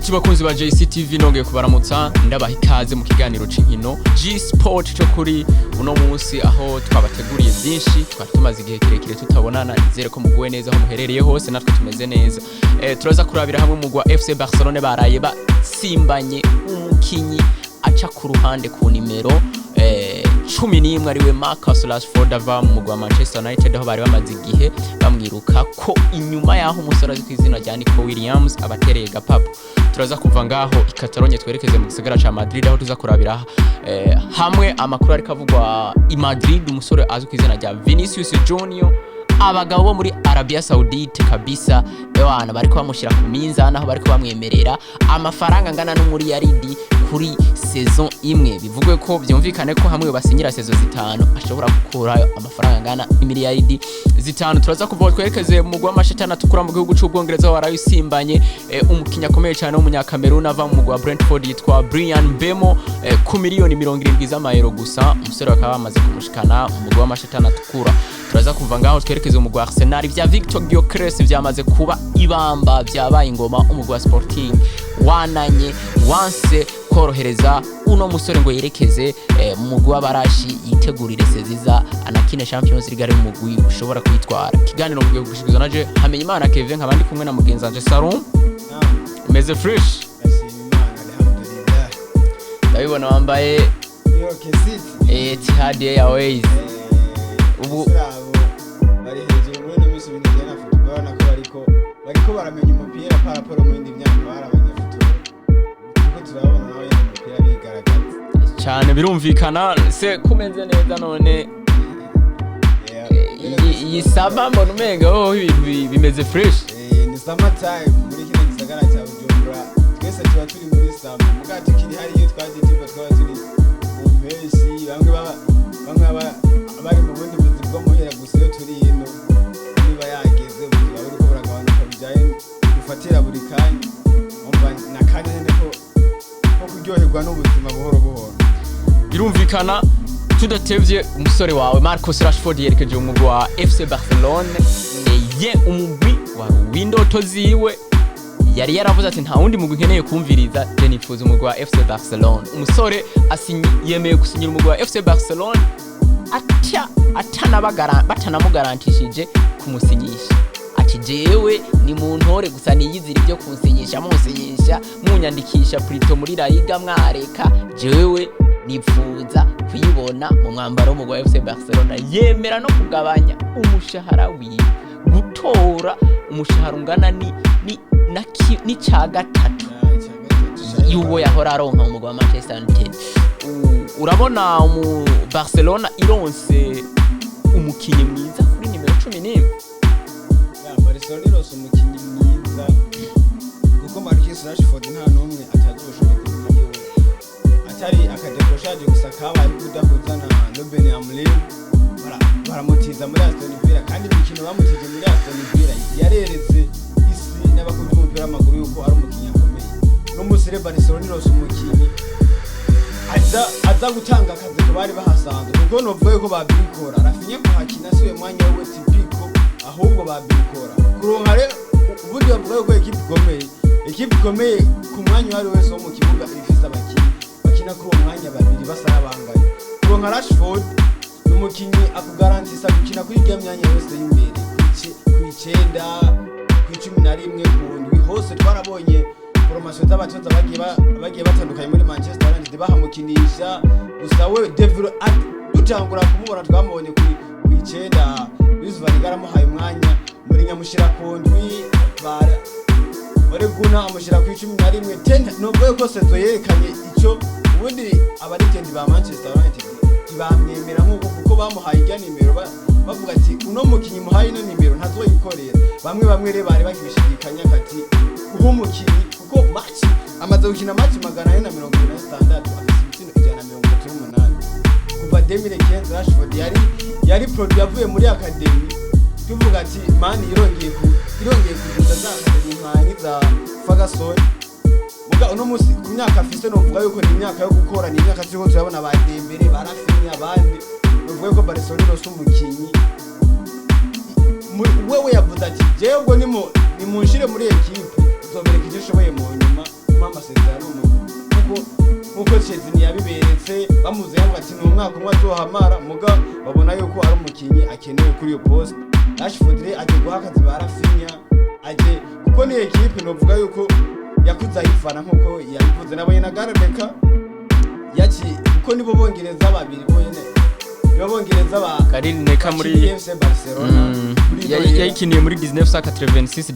Nshuti bakunzi ba JCTV nongeye kubaramutsa ndabaha ikaze mu kiganiro c'inkino G Sport cyo kuri uno munsi aho twabateguriye byinshi twatumaze igihe kirekire tutabonana izere ko muguwe neza aho muherereye hose natwe tumeze neza turaza kurabira hamwe mugwa FC Barcelona baraye basimbanye umukinyi aca ku ruhande ku nimero 11 ariwe RASHFORD ava mu mugwa Manchester United aho bari bamaze igihe bamwiruka ko inyuma yaho umusore azi kwizina rya Nico Williams abatereye gapapo turaza kuva ngaho ikataronye twerekeze mu gisagara ca Madrid aho tuza kurabira hamwe amakuru ari kavugwa i Madrid umusore azi kwizina rya Vinicius Junior abagabo bo muri Arabia Saudite kabisa ewana bariko bamushira ku minzana aho bariko bamwemerera amafaranga ngana no muri yaridi kuri saison imwe bivugwe ko byumvikane ko hamwe basinyira saison zitanu ashobora gukurayo amafaranga ngana imiliyaridi zitanu turaza kuva twerekeze mu gwa mashetana tukura mu gihugu cy'ubwongereza warayisimbanye umukinya komeye cyane w'umunyakameruna ava mu gwa Brentford yitwa Brian Mbemo ku miliyoni 70 z'amayero gusa umusore bakaba bamaze kumushikana mu gwa mashetana tukura turaza kuva ngaho twerekeze mu gwa Arsenal vya Victor Gyökeres byamaze kuba ibamba byabaye ingoma umugwa Sporting wananye wanse korohereza uno musore ngo yerekeze mu mugwa barashi yitegurire seziza anakine Champions League ari mu mugwi ushobora kwitwara kiganiro mu gihe gushikizwa naje hamenye Imana Kevin nkabandi kumwe na mugenzi wanje Sarum meze fresh alhamdulillah ndabibona wambaye yo kesiti Etihad Airways ubu bari hejuru muri no misubini na football nako bariko baramenya umupira paraporo mu indi myaka barabanya football kuko turabona nawe umupira bigaragaza cyane birumvikana se kumenze neza none yisaba mbona umenga ibintu bimeze fresh ni summer time muri kino gisagara cya Bujumbura twese tuba turi muri summer mugati kiri hari iyo twaje twaba turi mu mpeshyi bamwe bari mu bundi buzi bwo muhera gusa iyo turi ino niba yageze buri bari ko baragabanuka bijaye gufatira buri kanya umva nakanya nene ko kuryoherwa n'ubuzima buhoro buhoro birumvikana tudatevye umusore wawe RASHFORD yerekeje mu mugwi wa FC Barcelona ye umugwi wa windoto ziwe yari yaravuze ati nta wundi mugwi nkeneye kumviriza je nifuza umugwi wa FC Barcelona umusore yemeye gusinyira umugwi wa FC Barcelona batanamugarantishije kumusinyisha ati jewe ni mu ntore gusa niyizira ibyo kunsinyisha musinyisha munyandikisha plito muri La Liga mwareka jewe nipfuza kuyibona mu mwambaro mu FC Barcelona yemera no kugabanya umushahara wiwe gutora umushahara ungana ni ca gatatu yuwo yahora aronka mu gwa Manchester United urabona Barcelona ironse umukinyi mwiza kuri nimero 11 Barcelona ironse umukinyi mwiza kuko RASHFORD nta numwe atazoshobora kumenya atari akadekoshaje gusa kabaye kudahuzana Ruben Amorim baramutiza muri Aston Villa kandi imikino bamutije muri Aston Villa yareretse isi n'abakunzi b'umupira w'amaguru yuko ari umukinyi akomeye no musire Barcelona ironse umukinyi aza gutanga akazi ko bari bahasanzwe kuko novuye ko babikora arafinye kuhakina siwe mwanya we tipiko ahubwo babikora kuronka rero ubundi bavuga ko equipe ikomeye ku mwanya wari wese wo mu kibuga ifise abakinyi bakina kuri uwo mwanya babiri basara banganye kuronka RASHFORD n'umukinyi akugarantisa gukina kuri iyo myanya yose y'imbere ku 11 ku ndwi hose twarabonye promotion z'abatoza bagiye batandukanye muri Manchester United bahamukinisha gusa we develop dutangura kumubona twamubonye ku 9 bizvarigara muhaye umwanya muri nyamushira ku ndwi bara Oreguna amushira ku 11 10 nubwo ko sezo yerekanye icyo ubundi abaregendi ba Manchester United ibamwemera nkuko kuko bamuhaye ijya nimero bavuga ati uno mukinyi muhaye ino nimero ntazoyikorera bamwe rero bari bagishidikanya kati uwo mukinyi kuko match amaze gukina match 476 afite ibitsina 138 kuva 2015 RASHFORD yari produit yavuye muri academy tuvuga ati mani irongeye kuza za academy nkani za Ferguson muga uno musi ku myaka afise no vuga yuko ni imyaka yo gukora ni imyaka cyo turabona abadembere barafinya abandi no vuga ko Barcelona ro sumukinyi wewe yavuze ati jewe ubwo ni munshire muri equipe uzobereka icyo ushoboye mu nyuma amasezerano nkuko Chelsea ntiyabiberetse bamuze yavuga ati ni umwaka umwe azohamara muga babona yuko ari umukinyi akenewe kuri iyo poste. Rashford aje guha akazi ba Rafinha aje kuko ni equipe novuga yuko yakuza yifana nkuko yabivuze nabonye na Garbeka yaki kuko nibo bongereza babiri boyene nibo bongereza ba Karim Neka muri FC Barcelona yayikiniye muri 1986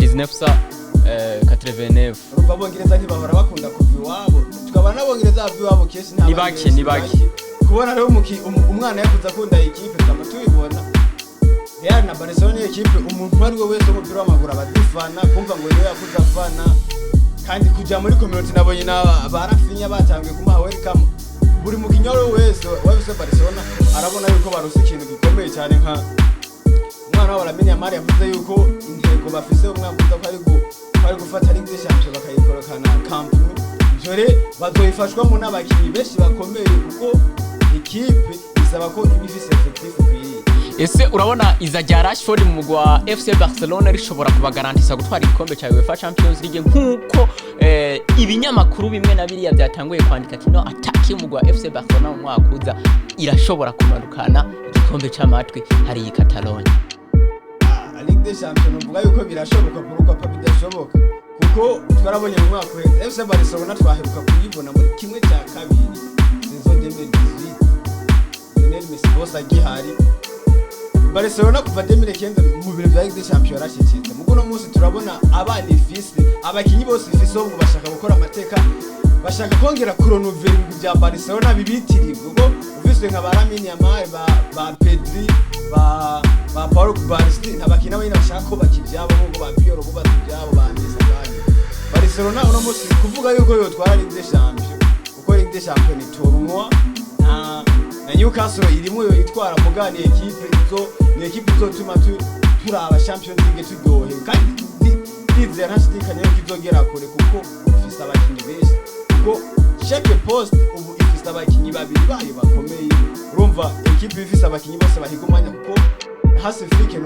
1989 urumva bongereza ntibahora bakunda kuva iwabo tukaba nabongereza bava iwabo kesi ni baki kubona rero umwana yakuza akunda equipe kama tubibona Real na Barcelona equipe umuntu ari we wese umupira w'amaguru abadifana kumva ngo niwe yakuza afana kandi kuja muri community nabonye na barafinya batangiye kumuha welcome buri mukinyo wese wabise Barcelona arabona yuko barose ikintu gikomeye cyane nka umwana wa Lamine Yamal yavuze yuko intego bafise umwaka uza kwari gufata Ligue des Champions bakayikorokana Camp Nou jore bazoyifashwamo n'abakinyi benshi bakomeye kuko equipe isaba ko ibifise effectif kwiye. Ese urabona iza rya Rashford mu mugwa FC Barcelona rishobora kubagarantisa gutwara igikombe cya UEFA Champions League nkuko ibinyamakuru bimwe na biriya byatanguye kwandika kino attack y'umugwa FC Barcelona mu mwaka uza irashobora kumanukana igikombe cy'amatwi hari i Catalonia. Ligue des Champions uvuga yuko birashoboka kuruka pa bidashoboka kuko twarabonye mu mwaka FC Barcelona twaheruka kuyibona muri kimwe cya kabiri saison 2018 Lionel Messi bosa gihari Barcelona kuva 2015 mu biro bya Ligue des Champions yarashikitse mugo no munsi turabona abana ifise abakinyi bose ifise ubwo bashaka gukora amateka bashaka kongera kuronovera ibintu bya Barcelona bibitiriwe ubwo ufise nka Lamine Yamal ba Pedri ba Paulo Kubwa ntabakina bane bashaka ko bakivyabo ngo ba Piero bo bakivyabo ba Messi bane Barcelona uno munsi kuvuga yuko yo twara Ligue des Champions uko Ligue des Champions ni tournoi na Newcastle irimo yo itwara mugani ni equipe izotuma turaba Champions League turyohe kandi ndizera ntashidikanya yuko izogera kure kuko ifise abakinyi benshi kuko chaque poste ubu ifise abakinyi babiri bayo bakomeye urumva equipe ifise abakinyi bose bahigumanya kuko hasifike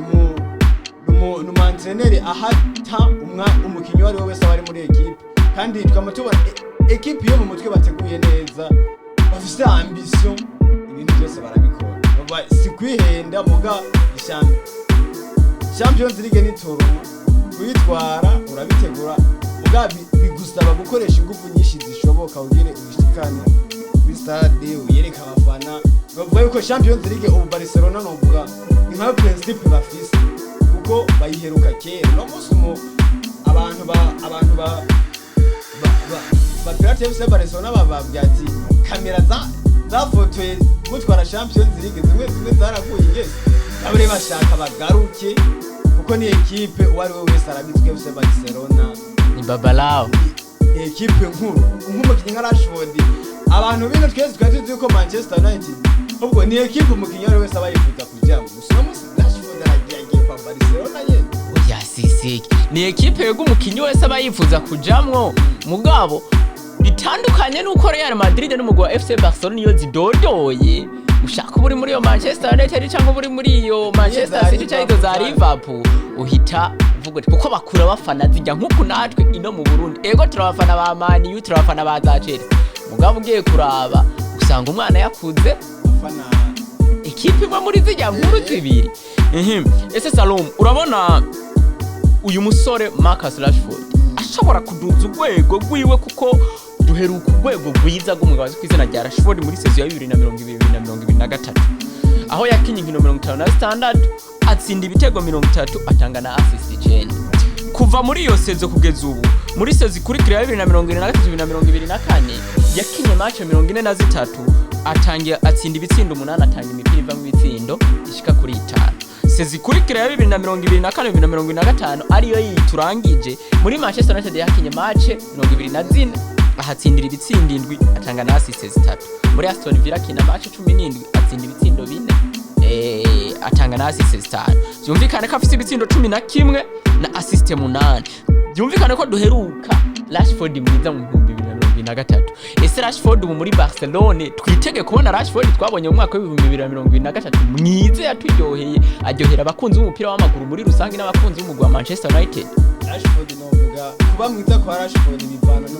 n'umuantreneri ahata umukinyi wari wese bari muri equipe kandi twama tubona equipe yo mu mutwe bateguye neza bafise ambition ibintu byose barabikora si kwihenda muga ishambi Champions League ni tournoi kuyitwara urabitegura muga bigusaba gukoresha ingufu nyinshi zishoboka ugire ubishikane kuri stade uyereka abafana bavuga yuko Champions League ubu Barcelona novuga nka principe bafise kuko bayiheruka kera no musumo abantu ba Pirate FC Barcelona bababwira ati kamera za foto mutwara Champions League zimwe zarakuye ingeze abure bashaka bagaruke kuko ni equipe wari we wese arabitswe FC Barcelona ni babalao equipe nk'umukinyi nka Rashford abantu bino twese twatuzi ko Manchester United ubwo ni equipe umukinyi wari wese abayifuza kujyamo gusa musi Rashford aragiye kwa Barcelona yene oya sisi ni equipe yego umukinyi wese abayifuza kujamwo mugabo bitandukanye nuko Real Madrid n'umugwa FC Barcelona iyo zidodoye ushaka buri muri yo Manchester United cyangwa buri muri yo Manchester City cyangwa za Liverpool uhita uvuga kuko bakura bafana zijya nkuko natwe ino mu Burundi ego turabafana ba Man U turabafana ba za Chelsea mugabo ugiye kuraba usanga umwana yakuze afana equipe imwe muri zijya nkuru zibiri ese Salom urabona uyu musore Marcus Rashford ashobora kuduza urwego rwiwe kuko duheruka urwego rwiza rw'umugabo kw'izina rya Rashford muri saison ya 2022 aho yakinye inkino 56 atsinda ibitego 30 atanga na assist 9 kuva muri iyo saison kugeza ubu muri saison ikurikira ya 2023-2024 yakinye match 43 atangiye atsinda ibitsindo 8 atanga imipira iva mu bitsindo ishika kuri 5 saison ikurikira ya 2024-2025 ariyo yiturangije muri Manchester United yakinye match 24 ahatsindira ibitsindo 7 atanga na assist 3 muri Aston Villa kina match 17 atsinda ibitsindo 4 atanga na assist 5 byumvikane ko afite ibitsindo 11 na assist 8 byumvikane ko duheruka Rashford mwiza mu 2023 ese Rashford ubu muri Barcelona twitege kubona Rashford twabonye mu mwaka wa 2023 mwiza yaturyoheye aryohera abakunzi b'umupira w'amaguru muri rusange n'abakunzi b'umugwa Manchester United Rashford novuga kuba mwiza kwa Rashford bivana no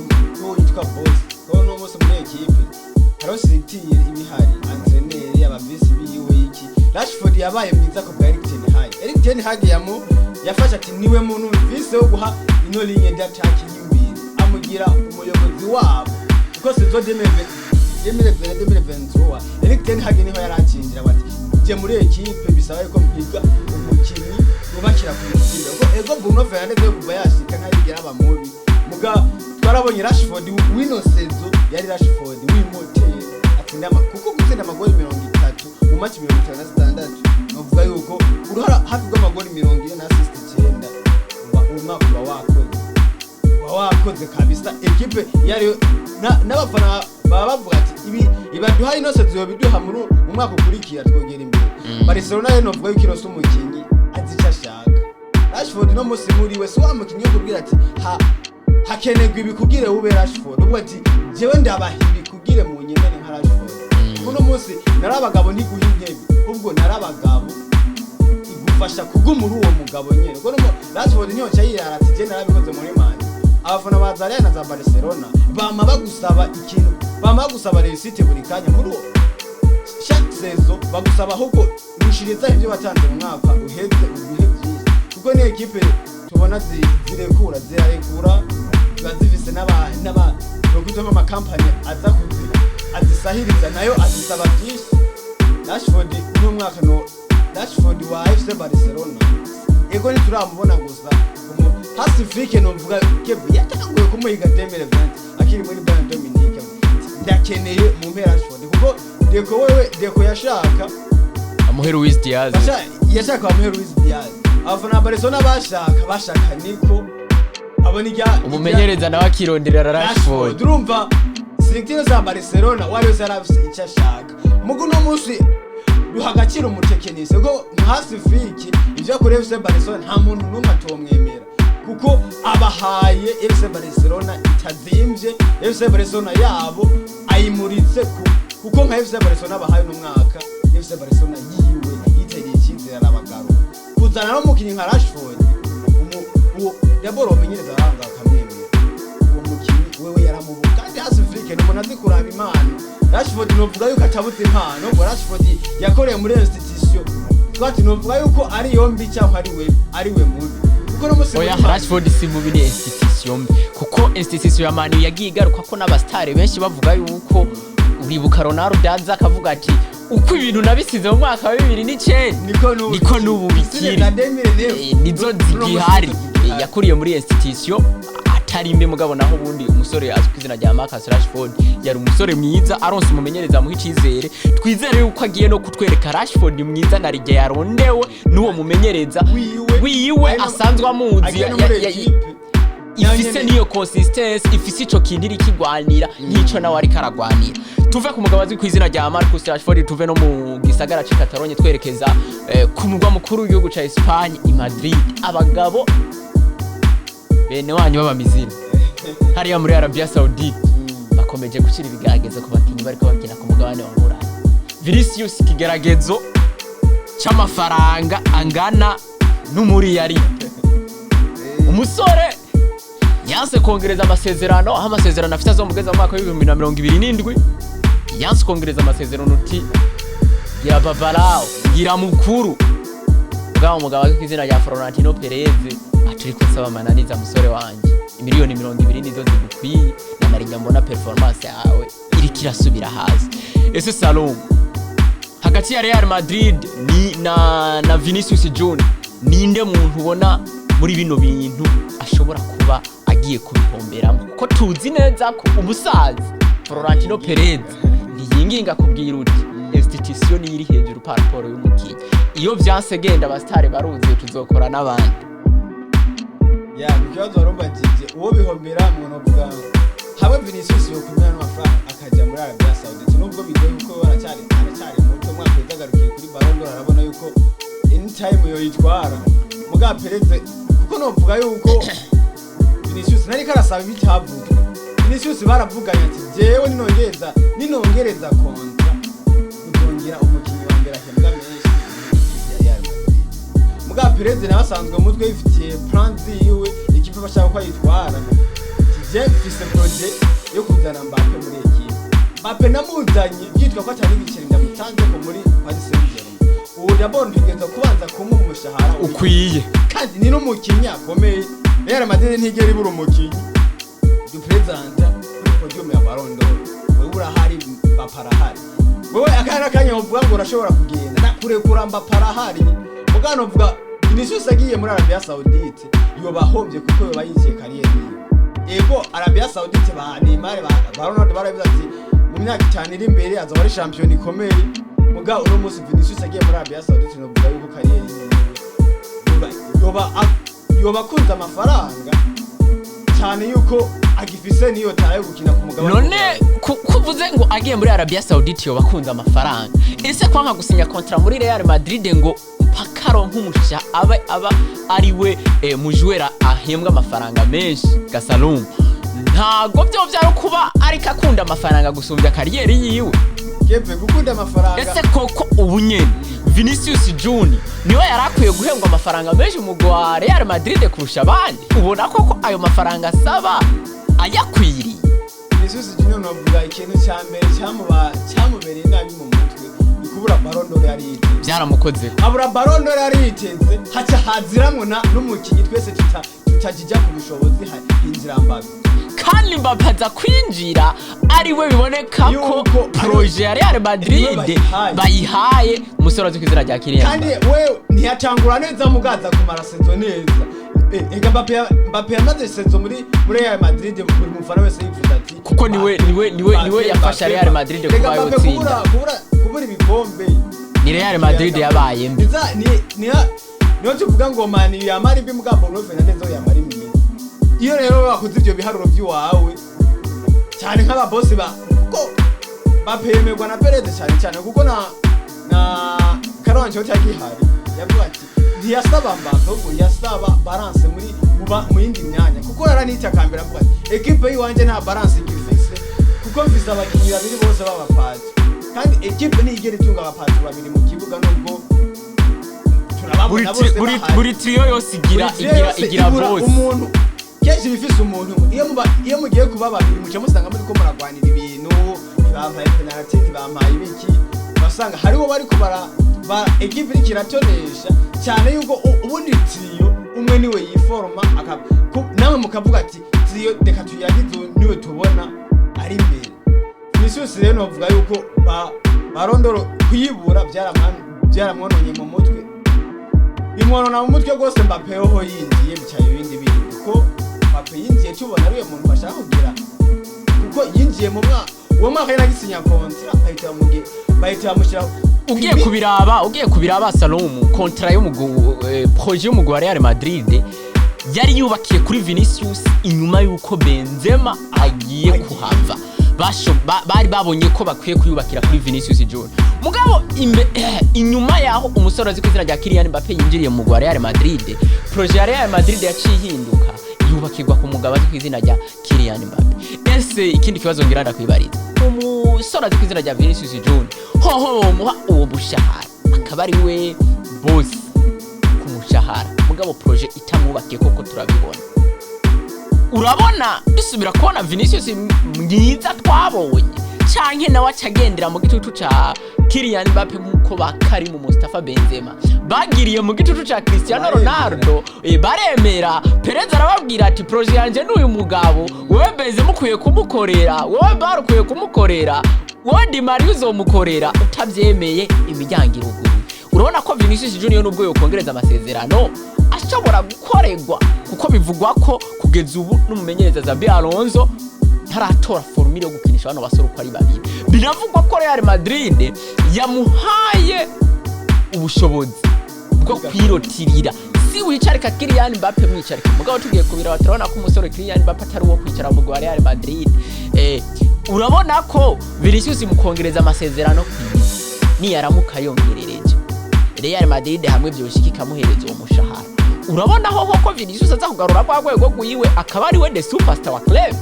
haro structure ibihari entraîneur abavisi biwe iki Rashford yabaye mwiza ko bwa Eric Ten Hag yafasha ati niwe muntu vise wo guha ino ligne d'attack y'imbere amugira umuyobozi wabo kuko sezo 2023 Eric Ten Hag niho yarakinjira bati je muri equipe bisaba ko mpiga umukinyi ubakira ku mupira ko ego Bruno Fernandes yo kuba yashika ntabigera abamubi muga twarabonye Rashford wino sezo yari Rashford w'imotel atsinda kuko gutsinda amagoli 30 mu match 56 novuga yuko uruhara hafi rw'amagoli 40 na assist 9 umwaka wakoze kabisa equipe yari n'abafana baba bavuga ati ibi ibaduha inose ziyobiduha muri umwaka ukurikira twogera imbere Barcelona rero novuga yuko irose umukinyi azica ashaka Rashford no musi muri we so wamukinyi kubwira ati hakenegwa ibikugire ube Rashford ubwo ati jewe ndabahibi kugire mu nyemere nka Rashford kuno musi narabagabo ntiguha intebe ubwo narabagabo igufasha kugumura uwo mugabo nyene kuko Rashford niyo cyayirara ati je narabikoze muri manje abafana ba Real na za Barcelona bama bagusaba ikintu bama bagusaba resite buri kanya muri uwo chaque saison bagusaba ahubwo ushiriza ibyo batanze mu mwaka uheze ubuhe kuko ni equipe tubona zirekura bazifise n'aba bakutoma ama company aza azisahiriza nayo azisaba byinshi Rashford no mwaka no Rashford wa FC Barcelona ego nituramubona gusa Pacifique no mvuga kebe yatanguye kumuhiga 2020 akiri muri Bayern Dominique ndakeneye mu mpera Rashford kuko Deko yashaka amuhe Luis Diaz yashaka amuhe Luis Diaz abafana Barcelona bashaka niko abonijya umumenyereza nawe akirondera Rashford urumva structure za Barcelona wari zarafise icashaka mugu no musi duhagakira umutekinisi go Pacifique ivyo kuri FC Barcelona nta muntu numwe atomwemera kuko abahaye FC Barcelona itazimvye FC Barcelona yabo ayimuritse kuko nka FC Barcelona bahaye no mwaka FC Barcelona yiwe yitegeye ikizera n'abagaro kuzana no mukinyi nka Rashford yaboro menyereza aranga akamwemera uwo mukinyi wewe yaramubuka kandi Pacifique no munazi kuraba imana Rashford novuga yuko atabuze impano ngo Rashford yakoreye muri institution twati novuga yuko ari yombi cyangwa ari we mubi kuko no musi oya Rashford si mubi ni institution kuko institution ya Man yagiye igaruka ko n'abastare benshi bavuga yuko uribuka Ronaldo daza akavuga ati uko ibintu nabisize mu mwaka wa 2009 niko nubu bikiri nizo zigihari yakuriye muri institution atari mbe mugabo naho bundi umusore azwi izina rya Marcus Rashford yari umusore mwiza aronse umumenyereza mu hicizere twizere yuko agiye no kutwereka Rashford mwiza na rige yarondewe nuwo mumenyereza wiwe asanzwe amuzi ifise niyo consistency ifise ico kindiri kigwanira nkico nawe ari karagwanira tuve ku mugabo azwi kwizina rya Marcus Rashford tuve no mu gisagara ci Catalogne twerekeza ku mugwa mukuru w'igihugu ca Espagne i Madrid abagabo bene wanyu babamizira hariya muri Arabia Saudite bakomeje gukira ibigeragezo ku bakinyi bariko bakina ku mugabane wa Burayi Vinicius kigeragezo c'amafaranga angana n'umuri yari umusore yanse kongereza amasezerano aho amasezerano afite azomugeza mu mwaka wa 2027 yanse kongereza amasezerano uti ya babalao gira mukuru bwa umugabo w'izina rya Florentino Perez aturi kusaba mananiza musore wanje imiliyoni 20 nizo zigukwiye na narijya mbona performance yawe iri kirasubira hasi ese Salom hagati ya Real Madrid na Vinicius Junior ninde muntu ubona muri bino bintu ashobora kuba agiye kubihomberamo kuko tuzi neza ko umusazi Florentino Perez ntiyinginga kubwira uti institution iri hejuru paraporo y'umukinyi iyo vyasegenda abastare baruze tuzokora n'abandi bikibazo rombagije uwo bihombera mu novuga habe Vinicius yo kumena n'amafaranga akaja muri Arabia Saudite nubwo bigoye uko baracyari muto mwaka yagarukiye kuri Ballon d'Or arabona yuko anytime yo yitwara muga Perez kuko novuga yuko Vinicius nari karasaba ibitavuga Vinicius baravuganye ati jewe ninongereza kontra uzongera umukinyi wa mbere ahembwa menshi ya Real Madrid muga Perez nabasanzwe mutwe yifitiye plan ziwe ikipe bashaka ko yitwara je mfise projet yo kuzana Mbappe muri equipe Mbappe namuzanye byitwa ko atari ibiceri ndamutanze ko muri Paris Saint-Germain. Ubu d'abord ntigeze kubanza kumuha umushahara ukwiye kandi ni n'umukinyi akomeye. Real Madrid ntigera ibura umukinyi du presenta kuri podium ya Ballon d'Or. Wewe urahari Mbappe arahari. Wewe akana kanya uvuga ngo urashobora kugenda nakurekura Mbappe arahari. Mugano uvuga Vinicius agiye muri Arabia Saoudite yoba hombye kuko yoba yikiye kariyeri yiwe. Ego Arabia Saoudite ba Neymar ba Ronaldo barabivuze ati mu myaka 5 iri imbere azaba ari champion ikomeye. Muga uno musi Vinicius agiye muri Arabia Saoudite no vuga yuko kariyeri yoba kunza amafaranga cyane yuko agifise niyo tayo gukina ku mugabane. None kuvuze ngo agiye muri Arabia Saoudite yoba kunza amafaranga. Ese kwa nka gusinya contrat muri Real Madrid ngo pakaro nk'umusha aba ariwe mujwera ahembwa amafaranga menshi Gasalum. Ntago byo byaro kuba ariko akunda amafaranga gusumbya kariyeri yiwe. Kebe gukunda amafaranga. Ese koko ubunyene Vinicius Junior niwe yarakwiye guhembwa amafaranga menshi mu gwa Real Madrid kurusha abandi. Ubona koko ayo mafaranga asaba ayakwiriye. Vinicius Junior novuga ikintu cyambere cyamubereye nabi mu mutwe ikubura Ballon d'Or yari yiteze. Byaramukoze. Abura Ballon d'Or yari yiteze haca haziramwe n'umukinyi twese tutajija ku bushobozi hinjira Mbappe. Kandi Mbappe aza kwinjira ariwe biboneka ko projet ya Real Madrid bayihaye umusore azwi kwizina rya Kylian. Kandi wewe ntiyatangura neza mugaza kumara season neza. Ega Mbappe yamaze season muri Real Madrid buri mufana wese yifuza ati kuko niwe yafasha Real Madrid kuba yotsinda. Kubura ibikombe ni Real Madrid yabaye mbi. Niyo tuvuga ngo mani yamari mbi mugambo no Fernandez yamari mbi. Iyo rero bakoze ibyo biharuro by'iwawe cyane nk'aba boss ko bapemerwa na Perez cyane kuko na Karonje utagihari yavuga ati ntiyasaba Mbappe ngo yasaba balance mu yindi myanya kuko yaranita kambira avuga ati equipe yiwanje nta balance igifise kuko mfise abakinyi babiri bose b'abapati kandi equipe ni igere tunga abapati babiri mu kibuga nubwo turababona bose buri trio yose igira boss. Umuntu kenshi bifise umuntu iyo mugiye kuba babiri muce musanga muri ko muragwanira ibintu bampaye penalty bampaye ibiki basanga hariho bari kubara equipe ikiratonesha cyane yuko ubundi trio umwe niwe yiforma nawe mukavuga ati trio reka tuyagize niwe tubona ari imbere. Vinicius rero novuga yuko Ballon d'Or kuyibura byaramwononye mu mutwe bimwonona mu mutwe gose. Mbappe ho yinjiye bicaye ibindi bintu ko Mbappe yinjiye tubona ariwe muntu bashaka kugira kuko yinjiye mu mwaka yaragisinya kontra bahita bamushyira. Ugiye kubiraba Salom kontra yo projet yo mu Real Madrid yari yubakiye kuri Vinicius inyuma yuko Benzema agiye kuhava. Bari babonye ko bakwiye kuyubakira kuri Vinicius Junior. Mugabo inyuma yaho umusore azwi kwizina rya Kylian Mbappe yinjiriye mu Real Madrid, projet ya Real Madrid yacihinduka yubakirwa ku mugabo azwi kwizina rya Kylian Mbappe. Ese ikindi kibazo ngira ndakwibariza umusore azwi kwizina rya Vinicius Junior hoho muha uwo bushahara akaba ari we boss ku mushahara mugabo projet itamwubakiye koko turabibona. Urabona dusubira kubona Vinicius mwiza twabonye canke nawe acagendera mu gitutu ca Kylian Mbappe nkuko bakari mu Mustafa Benzema bagiriye mu gitutu ca Cristiano Ronaldo. Baremera Perez arababwira ati projet yanje n'uyu mugabo wewe Benzema ukwiye kumukorera wewe Bar ukwiye kumukorera wowe Di Maria uzomukorera utavyemeye imiryango iruguruye. Urabona ko Vinicius Junior nubwo yokongereza amasezerano ashobora gukorerwa kuko bivugwa ko kugeza ubu n'umumenyereza Xabi Alonso ntaratora formule yo gukinisha bano basore uko ari babiri. Biravugwa ko Real Madrid yamuhaye ubushobozi bwo kwirotirira si wicarika Kylian Mbappe mwicarika mugabo tugiye kubira batarabona ko umusore Kylian Mbappe atari uwo kwicara mu Real Madrid. Urabona ko Vinicius mukongereza amasezerano ni yaramuka yongerereje Real Madrid hamwe byoshikika muhereza uwo mushahara. Urabona ko Vinicius aza kugarura kwa rwego rwiwe akaba ari we the superstar wa club.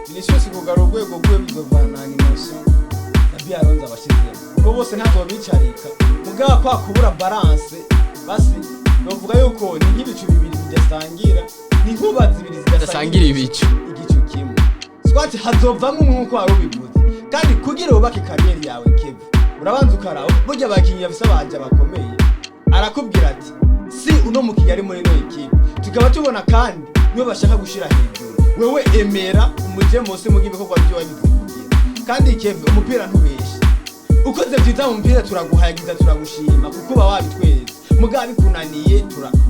Vinicius kugarura rwego rwiwe bizovana animation Xabi Alonso abashizemo kuko bose ntazo bicarika mugaba kwa kubura balance basi novuga yuko ni nk'ibicu bibiri bidasangira ni nkuba zibiri zidasangira ibicu igicu kimwe swati hazovamwe nkuko warubivuze kandi kugira ubake kariyeri yawe Kevin urabanza ukaraho burya abakinyi bafise abanje bakomeye arakubwira ati si uno mukinyi ari muri no equipe tukaba tubona kandi niyo bashaka gushira hejuru wewe emera umuje mose mu gibikorwa byo wabivugira kandi Kevin umupira ntubeshe ukoze byiza mu mupira turaguhayagiza turagushima kuko ba wabitweze mugabi kunaniye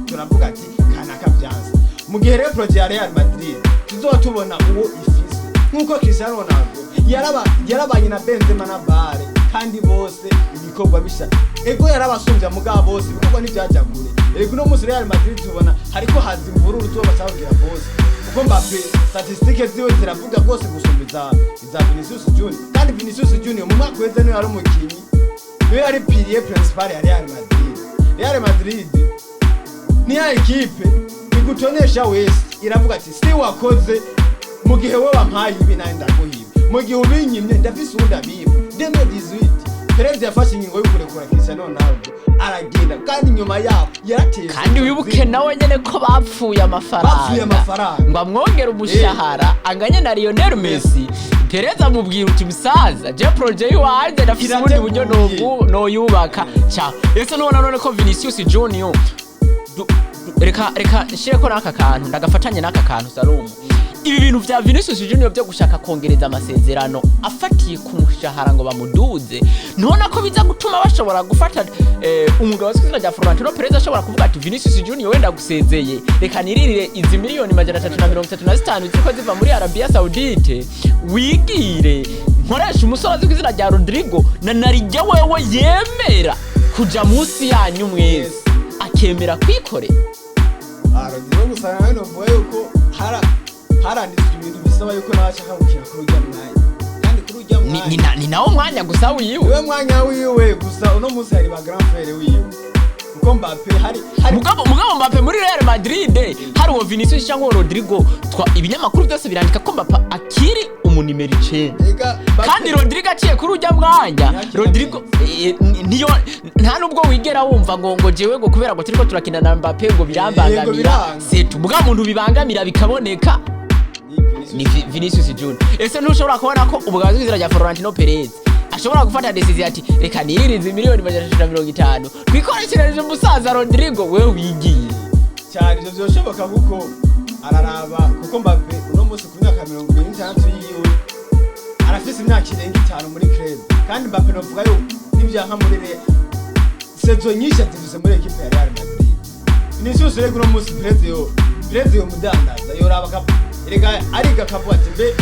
turavuga ati kanaka byanze mu gihe rero projet ya Real Madrid tuzoba tubona uwo ifise nkuko Cristiano Ronaldo yarabanye na Benzema na Bare kandi bose ibikorwa bisha ego yarabasumbya mugabo bose ibikorwa nivyaja kure ego no musi Real Madrid tubona hariko hazi imvururu tuba basabwira bose kuko Mbappe statistiques ziwe ziravuga bose gusumbiza Vinicius Junior kandi Vinicius Junior mu mwaka weze niwe ari umukinyi niwe ari pilier principal ya Real Madrid. Real Madrid ni ya equipe igutonesha wese iravuga ati si wakoze mu gihe we wampaye ibi naenda kuhiba mu gihe ubinyimye ndafise undabiba 2018 Perez yafashe ingingo yo kurekura Cristiano Ronaldo aragenda kandi nyuma yaho yarateye kandi wibuke nawe nyene ko bapfuye amafaranga ngo amwongera umushahara anganye na Lionel Messi. Perez amubwira uti musaza je projet yiwanje ndafise ubundi buryo no yubaka cha ese none ko Vinicius Junior reka nshireko naka kantu ndagafatanye naka kantu Salumu. Ibi bintu vya Vinicius Junior byo gushaka kongereza amasezerano afatiye ku mushahara ngo bamuduze none ko biza gutuma bashobora gufata umugabo w'isizina rya Florentino Perez ashobora kuvuga ati Vinicius Junior wenda gusezeye reka niririre izi miliyoni 335 ziko ziva muri Arabia Saudite wigire nkoresha umusozi w'izina rya Rodrigo na narijya wewe yemera kuja munsi yanyu mwese akemera kwikore Rodrigo gusana hano boye uko haranditswe ibintu bisaba yuko nabashaka gukina kuri ujya mwanya kandi kuri ujya mwanya ni nawo mwanya gusa wiwe mwanya wiwe gusa uno munsi hari ba grand frère wiwe kuko Mbappe hari mugabo Mbappe muri Real Madrid hari uwo Vinicius cyangwa Rodrigo ibinyamakuru byose birandika ko Mbappe akiri umunimero 9 kandi Rodrigo aciye kuri ujya mwanya Rodrigo niyo nta nubwo wigera wumva ngo jewe ngo kubera ngo turiko turakina na Mbappe ngo birambangamira setu mugabo muntu bibangamira bikaboneka ni Vinicius Junior. Ese ntushobora kubona ko ubwazo bw'izina rya Florentino Perez ashobora gufata decision ati reka niririze miliyoni 350 kwikoreshereje umusaza Rodrigo we wigiye cyane ivyo byoshoboka kuko araraba kuko Mbappe uno munsi ku myaka 26 yiwe arafise imyaka irenga 5 muri club kandi Mbappe novuga yo n'ivyanka muri saison nyinshi ativise muri equipe ya Real Madrid. Vinicius rero uno munsi Perez yo mudandaza yoraba erega ariga kavuga ati mbe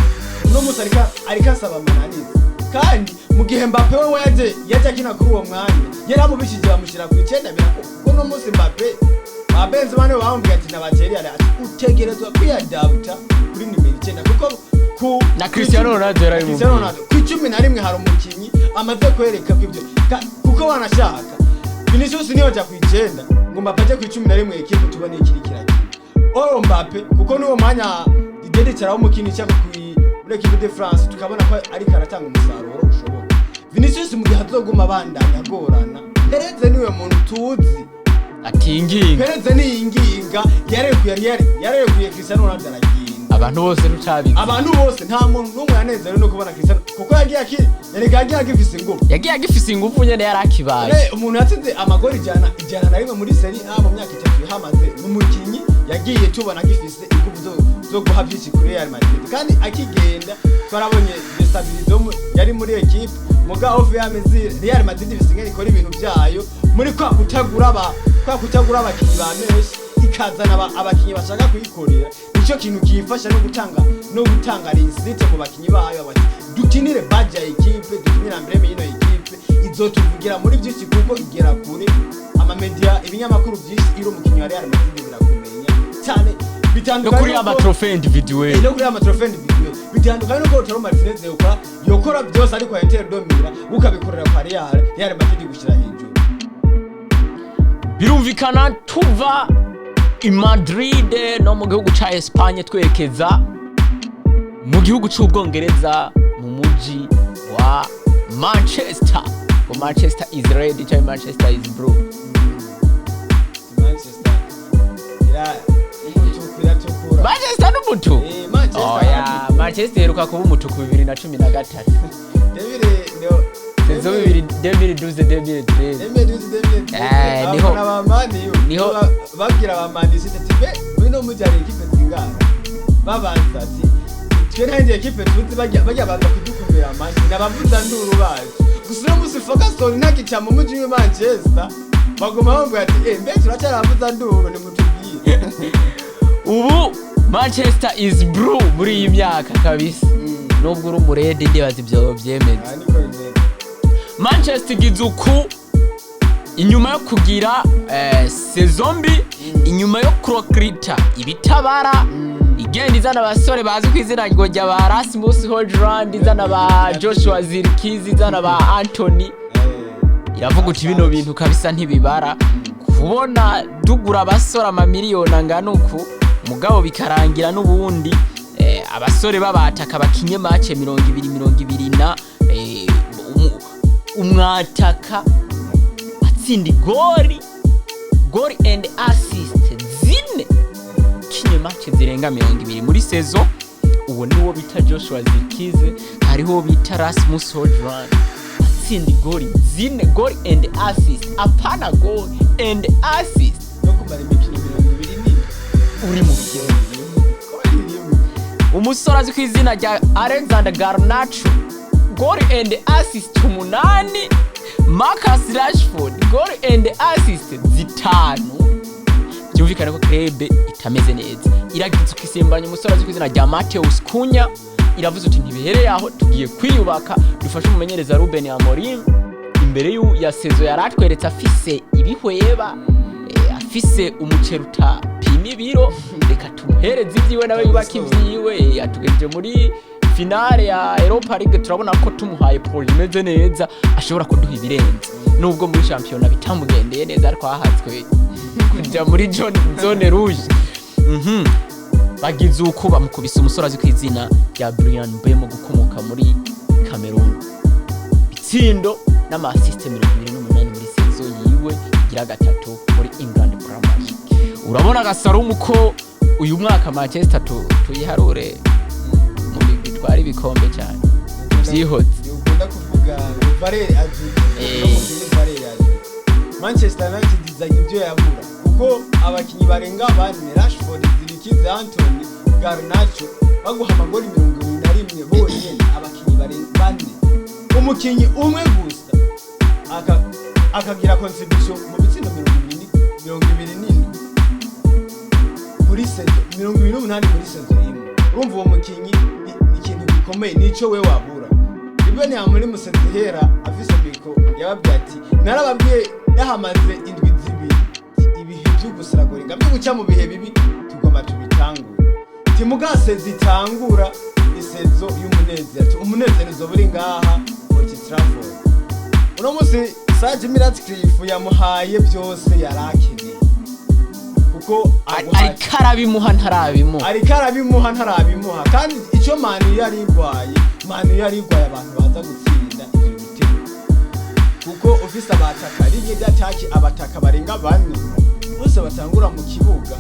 uno munsi arika asaba amananiza kandi mu gihe Mbappe we yaje akina kuri uwo mwanya yaramubishije bamushira ku 9 birako uno munsi Mbappe abenzi bane bamubwiye ati nabateri ati utegerezwa kwiyadapta kuri nimero 9 kuko ku na Cristiano Ronaldo yari mu ku 11 hari umukinyi amaze kwereka kwibyo kuko wanashaka Vinicius niyo ja ku 9 ngo Mbappe aje ku 11 ekipe tubone ikiri kirakira Mbappe kuko niwo mwanya idedekera umukinyi cyangwa muri equipe de France tukabona ko ari karatanga umusaruro ushoboka. Vinicius mu gihe azoguma bandanya agorana Perez niwe muntu tuzi atinginga Perez ni inginga yarekuye Cristiano Ronaldo araginga abantu bose rucabiza abantu bose nta muntu n'umwe yanezerewe no kubona Cristiano kuko yagiye agifise ingufu nyene yarakibaye umuntu yatsinze amagori ijana na rimwe muri Serie A mu myaka 3 hamaze n'umukinyi yagiye tubona gifise ingufu zo guha byinshi kuri Real Madrid kandi akigenda twarabonye destabilizo yari muri equipe muga off yameze Real Madrid bisinge ikora ibintu byayo muri kwa kutagura abakinyi ba Messi ikazana abakinyi bashaka kuyikorera nicyo kintu kiyifasha no gutanga risite mu bakinyi bayo bati dukinire budget equipe dukinira mbere y'ino equipe izotuvugira muri byinshi kuko igera kure media ibinyamakuru byinshi iro mukinyi wa Real Madrid birakumenya cyane bitandukanye kuri amatrofe individuel bitandukanye no Lautaro Martinez yokora byose ariko ya Inter domira ukabikorera kwa Real Madrid gushira hejuru. Birumvikana tuva i Madrid no mu gihugu ca Espagne twerekeza mu gihugu c'Ubwongereza mu muji wa Manchester. Manchester is red, Manchester is blue. Manchester. Yeah, iratukura. Manchester n'umutuku. Manchester. Oya, Manchester heruka kuba umutuku 2013. Sezo 2012-2013. Niho babwira abamani site be bino mujyana equipe zingana. Babanza ati twe nta equipe tuzi bajya baza kudukumira amashi nabavuza nduru baje. Gusa musi Ferguson ntakica mu mujyi wa Manchester. Bagoma bamwe ati mbe turacyaravuza nduru ni mutubwiye. Ubu Manchester is blue muri iyi myaka kabisa. Nubwo uri umurede ndibaza ibyo byemeza. Manchester gizuku inyuma yo kugira saison mbi, inyuma yo crocrita ibitabara igenda izana abasore bazi kwizina rya ba Rasmus Hojland, izana ba Joshua Zirkiz, izana ba Anthony. Iravuga uti bino bintu kabisa ntibibara kubona dugura abasore amamiliyoni angana uku mugabo bikarangira n'ubundi abasore babataka bakinye match 20 na umwataka atsinda goli and assist zine kinye match zirenga 20 muri saison. Uwo niwo bita Joshua Zirkiz, hariho bita Rasmus Hojland atsinda goli and assist, apana goal and assist no kumara imikino 20 uri mu kirori. Umusore azwi kwizina rya Alexander Garnacho goal and assist 8, Marcus Rashford goal and assist 5. Byumvikana ko club itameze neza, iragize kwisimbanya umusore azwi kwizina rya Mateus Cunha. Iravuze uti ntibihereye aho tugiye kwiyubaka dufashe umumenyereza Ruben Amorim imbere ya sezo yaratweretse afise ibihweba, afise umuceruta pimi biro, reka tumuhereze ivyiwe nawe yubaka ivyiwe. Yatugejeje muri finale ya Europa League, turabona ko tumuhaye projet imeze neza ashobora kuduha ibirenze, nubwo muri championnat bitamugendeye neza ariko ahatswe kuja muri zone rouge. Bagize uko bamukubise umusore azwi kwizina rya Brian Mbemo gukomoka muri Cameroon, bitsindo n'ama assist 28 muri sezo yiwe igira gatatu muri England Premier League. Urabona gasarumu ko uyu mwaka Manchester tuyiharure mu migwi twari bikombe cyane byihotse. Ukunda kuvuga Barere Manchester United izanye ibyo yabura kuko abakinyi barenga 4 Rashford, Vinicius, Anthony, Garnacho baguha amagoli 21 bonyene. Abakinyi barenga 4, umukinyi umwe gusa akagira contribution mu bitsindo 20 muri sezo 28 muri sezo imwe. Urumva uwo mukinyi ikintu gikomeye nico we wabura. Ibyo ni amuri musetihera afise biko yababwiye ati narababwiye yahamaze indwi zibiri ibihe byo gusaragura ngamye guca mu bihe bibi tugoma tubitangura timugase zitangura isezo y'umunezero. Umunezero buri ngaha Old Trafford. Uno musi Sir Ratcliffe yamuhaye byose yarakeneye kuko arikarabimuha ntarabimuha kandi icyo Manu yari igwaye abantu baza gutsinda ibyo bitego kuko ofisa abataka rinye byataki abataka barenga 4 bose batangura mu kibuga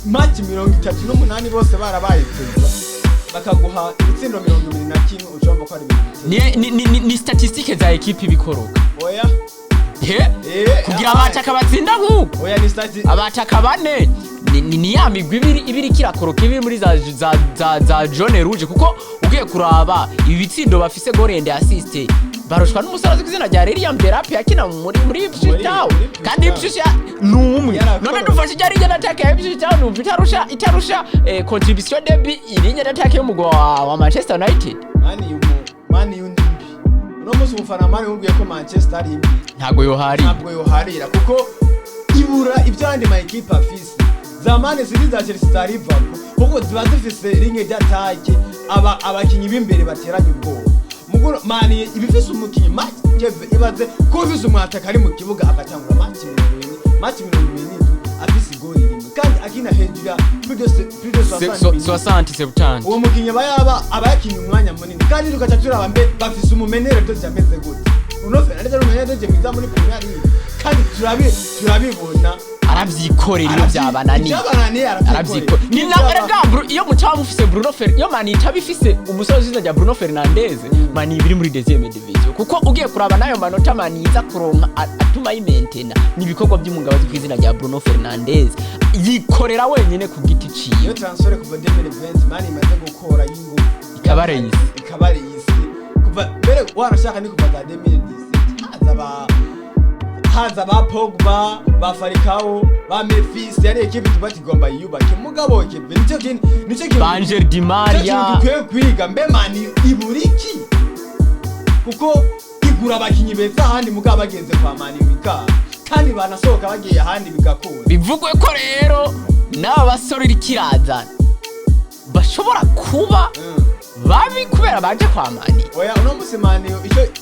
match 38 bose barabaye kweza bakaguha itsindo 21 ucomba ko ari ni statistique za equipe bikoroka. Oya kugira abataka batsinda nk'uko oya ni statistique abataka 4 ni ya migwi ibiri kirakoroka ibiri muri za Jaune Rouge kuko ugiye kuraba ibi bitsindo bafise goal and assist barushwa n'umusore kwizina rya Lilian Mbappe yakina muri Ipswich Town kandi Ipswich numwe none dufashe ryari rya attack ya Ipswich Town numva itarusha contribution debi irinya attack yo mugwa wa Manchester United. Mani yundi no musi umufana Mani yumviye ko Manchester ari imbi ntago yoharira kuko ibura ibyandi ma equipe afise zamane ziri za Chelsea Liverpool kuko ziba zifise ringe ry'attack abakinyi b'imbere bateranye ubwoba. Muguro Mani ibifise umukinyi match ibaze ko ufise umwataka ari mu kibuga agatangura match 20 afise goal rimwe kandi akina hejuru ya plus de 60 uwo mukinyi abayakinye umwanya munini kandi tugaca turaba mbe bafise umumenere byose yameze gute. Uno Fernandes ari umumenere je mwiza muri Premier League kandi turabibona aravyikorera iyo vyabananiye aravyikorera ni nagaragambru iyo mucaba mufise Bruno Fernandes iyo mani tabifise umusozi izajya Bruno Fernandes mani biri muri deuxième division kuko ugiye kuraba nayo manota mani iza kuronka atuma yimentena ni ibikorwa by'umugabazi kw'izina rya Bruno Fernandes yikorera wenyine ku giti ciye iyo transfer kuva 2020 mani imaze gukora y'ingo ikabareyisi kuva mbere warashaka ni kuva 2017 haza ba Pogba ba Falcao ba Memphis yari ekipe tubati gomba yubake mugabo ekipe nicyo kintu Angel Di Maria dukwiye kwiga mbe mani iburiki kuko igura abakinyi beza handi mugabo bagenze kwa mani wika kandi banasohoka bagiye handi bigakura bivugwe ko rero n'aba basore rikiraza bashobora kuba babi kubera baje kwa mani oya uno musi mani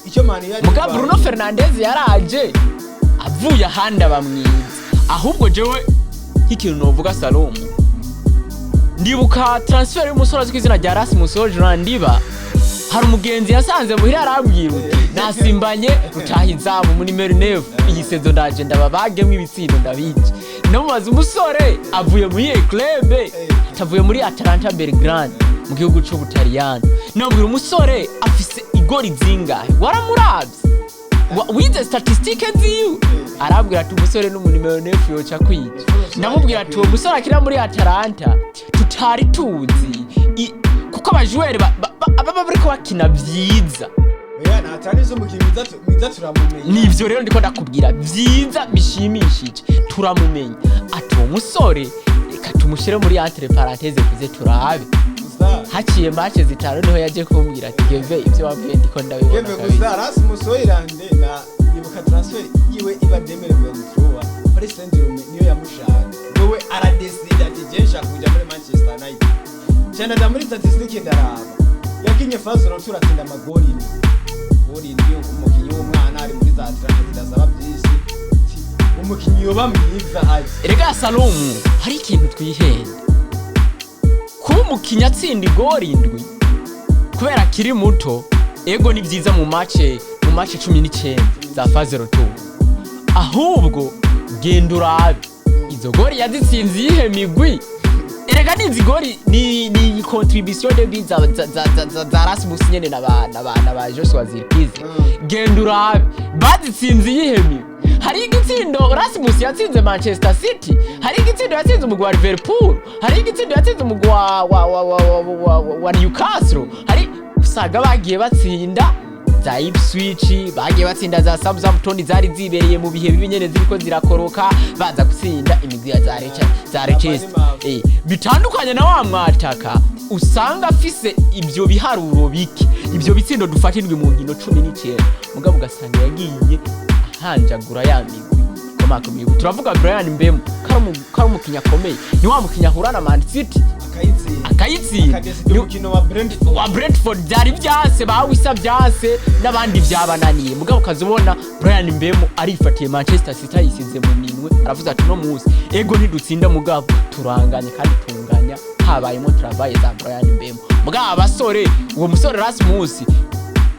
icyo mani yari mugabo Bruno Fernandes yaraje avuye ahandi abamwiza ahubwo jewe nk'ikintu novuga Salomo ndibuka transfer y'umusore azwi izina rya Rasmus Hojlund hari umugenzi yasanze muhira arambwira nasimbanye rutahizamu mu nimero 9 iyi sezo ndaje ndababagemwe ibitsindo ndabice no mubaza umusore avuye muri club atavuye muri Atalanta Belgrade mu gihugu cy'Ubutaliyano nabwira umusore afise igori zingahe waramuravye wize statistike nziyo arabwira ati umusore n'umunimero 9 yoca kwica ndamubwira ati uwo musore akira muri Atalanta tutari tuzi kuko abajuweri baba bariko bakina vyiza oya natanizo mukiza turamumenya nivyo rero ndiko ndakubwira vyiza bishimishije turamumenya ati uwo musore reka tumushire muri entre parenthèse kuze turabe haciye match zitaro niho yaje kumbwira ati geve ivyo wavuye ndiko ndabibona geve gusa Rasmus Hojlund na ibuka transfer yiwe iba 2023 Paris Saint-Germain niyo yamushaka wewe aradesida ati jensha kuja muri Manchester United cyane da muri statistique ndaraba yakinye fase no turatinda magori ndio umukinyi w'umwana ari muri za Atlanta zidasaba byinshi umukinyi yoba mwiza aje erega Salomo hari ikintu twihenda kuba umukinya atsinda igori indwi kubera kiri muto ego ni byiza mu match 19 za phase retour ahubwo genda urabe izo gori yazitsinze ihe migwi erega nizi gori ni contribution de biza za Rasmus nyene n'abana ba Joshua Zirkize genda urabe bazitsinze ihe migwi hari igitsindo Rasmus yatsinze Manchester City hari igitsindo yatsinze umugwi wa Liverpool hari igitsindo yatsinze umugwi wa Newcastle hari usaga bagiye batsinda za Ipswich bagiye batsinda za Southampton zari zibereye mu bihe bibi nyene ziriko zirakoroka baza gutsinda imigwi ya za Leicester bitandukanye na wa mwataka usanga afise ibyo biharuro biki ibyo bitsindo dufatirwe mu nkino 19 mugabo ugasanga yagiye hanjagura ya migwi komakomeye turavuga Brian Mbemo kari umukinya akomeye ni wa mukinya ahurana Man City akayitsi umukino wa Brentford byari byase bawisa byase n'abandi byabananiye mugabo kazubona Brian Mbemo arifatiye Manchester City yisize mu minwe aravuze ati no muzi ego ntidutsinda mugabo turanganye kandi tunganya habayemo travail za Brian Mbemo mugabo abasore uwo musore Rasmus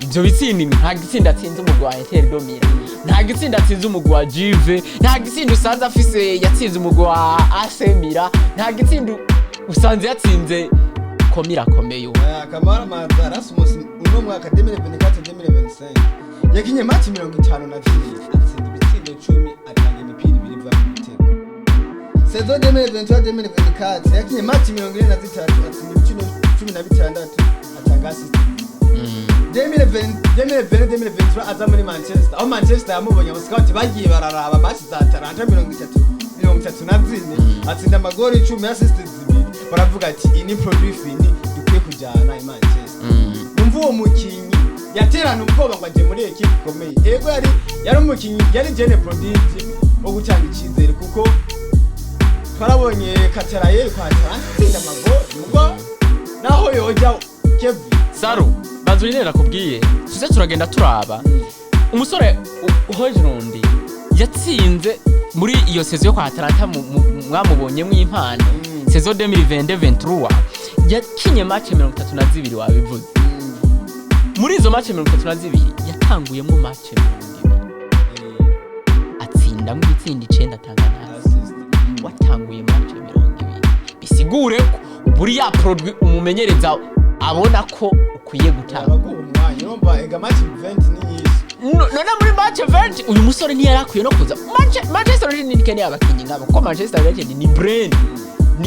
ibyo bitsindi nta gitsinda atsinze umugwi wa Inter de Milan nta gitsinda atsinze umugwi wa Juve nta gitsinda usanze afise yatsinze umugwi wa AC Milan nta gitsinda usanze yatsinze komira komeye akamara maza Rasmus uno mwaka 2024-2025 yakinye match 52 atsinda ibitsindo 10 atanga imipira 2 biva mu bitego saison 2023-2024 yakinye match 43 atsinda ibitsindo 16 atanga assist 2020-2023 aza muri Manchester aho Manchester yamubonye abascout bagiye bararaba match za Atalanta 34 atsinda amagori 10 assist 2 baravuga ati ini produit fini dukwiye kujyana i Manchester umva uwo mukinyi yaterana ubwoba ngo aje muri equipe ikomeye ego yari umukinyi yari gene produit wo gutanga icyizere kuko twarabonye Kataraye kwa Atalanta atsinda amagori ubwo naho yoja Kevin Saro bazuri nakubwiye tuze turagenda turaba umusore Hojlund yatsinze muri iyo sezo yo kwa Atalanta mwamubonye mw'impano sezo 2022-23 yakinye match 32 wabivuze muri izo match 32 yatanguyemo match 22 atsinda ndamwitsinda 9 Tanzania watanguye match 20 bisigure ko buriya produit umumenyereza abona ko ukwiye gutanga umwanya urumva ega match 20 ni nyinshi none muri match 20 uyu musore ntiyarakuye no kuza Manchester United ni keneye abakinyi ngabo ko Manchester United ni brand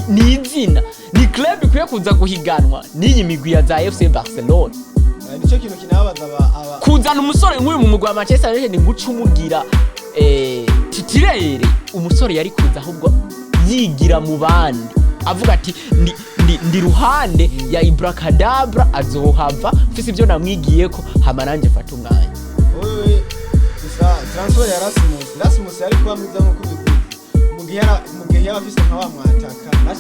ni izina ni club ikwiye kuza guhiganwa n'iyi migwi ya za FC Barcelona nico kintu kinabaza kuzana umusore nk'uyu mu mugwa wa Manchester United nguca umugira titirere umusore yari kuza ahubwo yigira mu bandi avuga ati ndi ruhande ya Ibrakadabra azohava mfise ibyo namwigiye ko hamaranje fata umwanya oye gusa transfer ya Rasmus yari kuba mwiza nko kubikuza mu gihe yabafise nka wa mwataka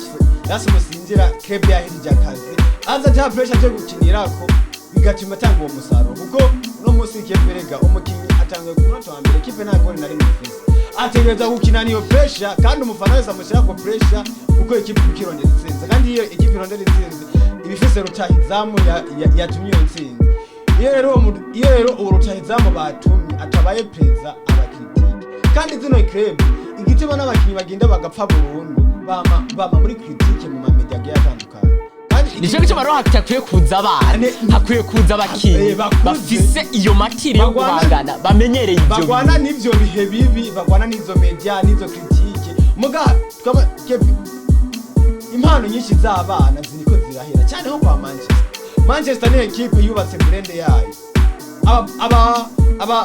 Rasmus injira club yahirije akazi aza ta pressure cyo gukinirako bigatuma atanga uwo musaruro kuko no musi keperega umukinyi atangiye ku munota wa mbere kipe nta gol nari mufise ategereza gukina niyo pressure kandi umufana wese amushyira ko pressure kuko ikipe ikirondera itsinze kandi iyo ikipe irondera itsinze ibifise rutahizamu yatumye iyo ntsinzi iyo rero uwo rutahizamu batumye atabaye preza abakritike kandi zino club igituma n'abakinyi bagenda bagapfa burundu bama muri critique mu mamedia atandukanye nico gituma rero hakwiye kuza abana hakwiye kuza abakinyi bafise iyo matiri yo guhangana bamenyereye ibyo bagwana n'ivyo bihe bibi bagwana n'izo media n'izo critique muga impano nyinshi z'abana ziriko zirahera cyane ho kwa Manchester ni equipe yubatse brand yayo aba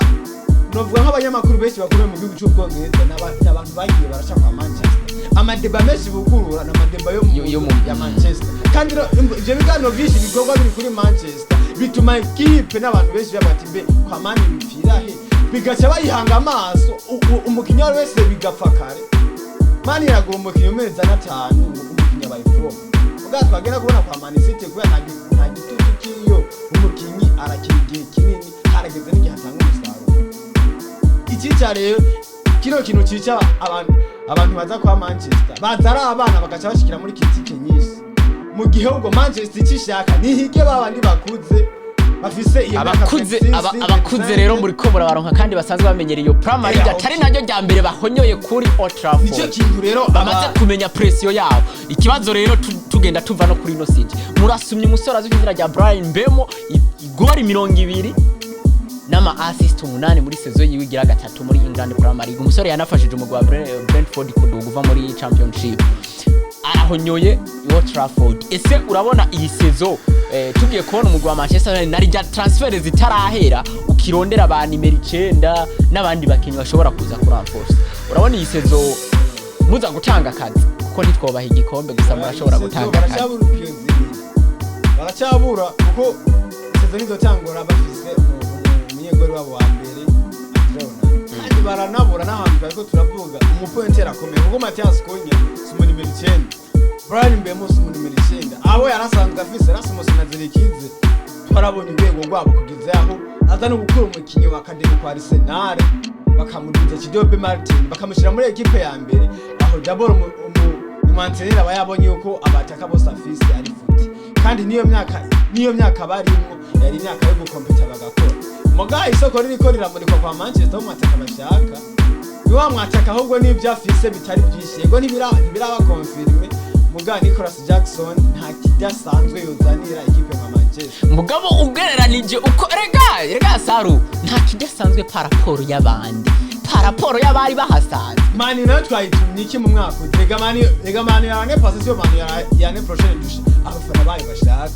novuga nk'abanyamakuru benshi bakomeye mu gihugu cy'Ubwongereza n'abantu bagiye barasha kwa Manchester amadeba menshi bugurura n'amadeba yo ya Manchester kandi ivyo biganiro byinshi bigogwa biri kuri Manchester bituma equipe n'abantu benshi babatimbe kwa mani bipfirahe bigaca bayihanga amaso umukinya wese bigapfa kare mani yagura umukinya umeza na 5 umukinya bayi pro muga twagera kubona kwa Man City kuba nta gitutu kiyo umukinyi arakirigiye kinini harageze n'igihe atanga umusaruro ikica rero kino kintu cica abantu baza kwa Manchester bazara abana bagaca bashikira muri kitike nyinshi mu gihe ubwo Manchester cishaka nihige babandi bakuze bafise iyo abakuze rero muri ko bararonka kandi basanzwe bamenyera iyo Premier League atari naryo rya mbere bahonyoye kuri Old Trafford nico kintu rero bamaze kumenya pression yabo ikibazo rero tugenda tuva no kuri no City murasumye umusore azukizira rya Brian Mbemo igori 20 nama assist 8 muri saison yiwe igira gatatu muri England Premier League umusore yanafashije umugwa wa Brentford kuduguva muri Championship arahonyoye Old Trafford ese urabona iyi saison tugiye kubona umugwa wa Manchester United nari rya transfer zitarahera ukirondera ba nimero 9 n'abandi bakinyi bashobora kuza kuri Force urabona iyi saison muza gutanga akazi kuko nitwobaha igikombe gusa murashobora gutanga akazi baracabura kuko saison izotangura bafise umunyegori wabo wa mbere Barcelona kandi baranabura n'ahantu bariko turavuga umupointera akomeye kuko Matthias Cunha si nimero 9 Brian Mbemo si nimero 9 abo yarasanzwe afise Rasmus na Zirikize twarabonye urwego rwabo kugeza aho aza no gukura umukinyi wa academy kwa Arsenal bakamuduza Kidobe Martin bakamushira muri equipe ya mbere aho Dabor umwantenera bayabonye uko abataka bose afise ari futi kandi niyo myaka barimo yari imyaka yo gukompeta bagakora muga isoko ririko riramurikwa kwa Manchester umwataka bashaka niwa mwataka ahubwo n'ibyo afise bitari byinshi yego ntibiraba confirme muga Nicholas Jackson nta kidasanzwe yozanira ikipe nka Manchester mugabo ugereranije uko rega Saru nta kidasanzwe paraporo y'abandi paraporo y'abari bahasanze mani nayo twayitumye iki mu mwaka rega mani yarane passation mani yane prochaine douche abafana bayo bashaka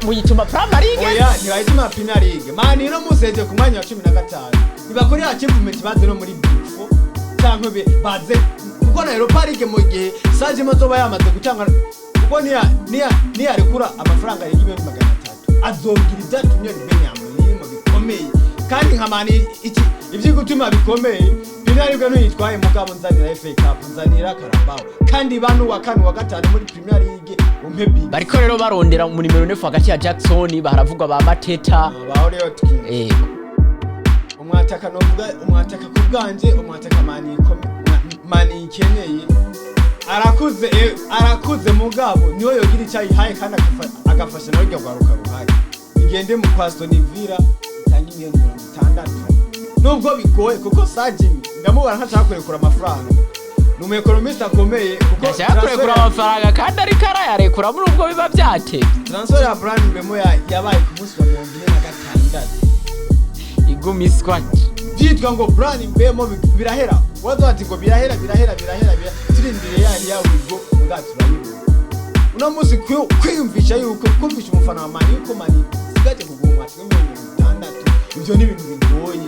muyituma Premier League oya ntibayituma Premier League mani no museje ku mwanya wa 15 nibakuri achievement baze no muri Big 4 cyangwa baze kuko na Europa League mu gihe Saje Mazoba yamaze gutanga kuko niya rekura amafaranga y'ibihumbi 300 azobwira ibyatumye Benjamin mu bikomeye kandi nkamani ivyo gutuma bikomeye Premier League no yitwaye mugabo nzanira FA Cup nzanira Carabao kandi banu wa kane wa gatanu muri Premier League umpebi bariko rero barondera mu nimero 9 hagati ya Jackson baharavugwa ba Mateta ba Oleotki umwataka kubwanje umwataka mani ikeneye arakuze mugabo niwe yogira icyayihaye kandi agafasha nawe gwaruka ruhari igende mu Aston Villa tangi 60 nubwo bigoye kuko Sajimi ndamubara ntashaka kurekura amafaranga numu economist akomeye kuko ndashaka kurekura amafaranga kandi ari karayarekura muri ubwo biba byateye transfer ya Brand Mbemo yabaye ku munsi wa 46 igumiswa byitwa ngo Brand Mbemo birahera wazo ati ngo birahera turindire yawe ngo ngaturayibona uno munsi kwiyumvisha yuko kumvisha umufana wa Mani yuko Mani sigaje kugumwa twemeye 6 ibyo ni ibintu bigoye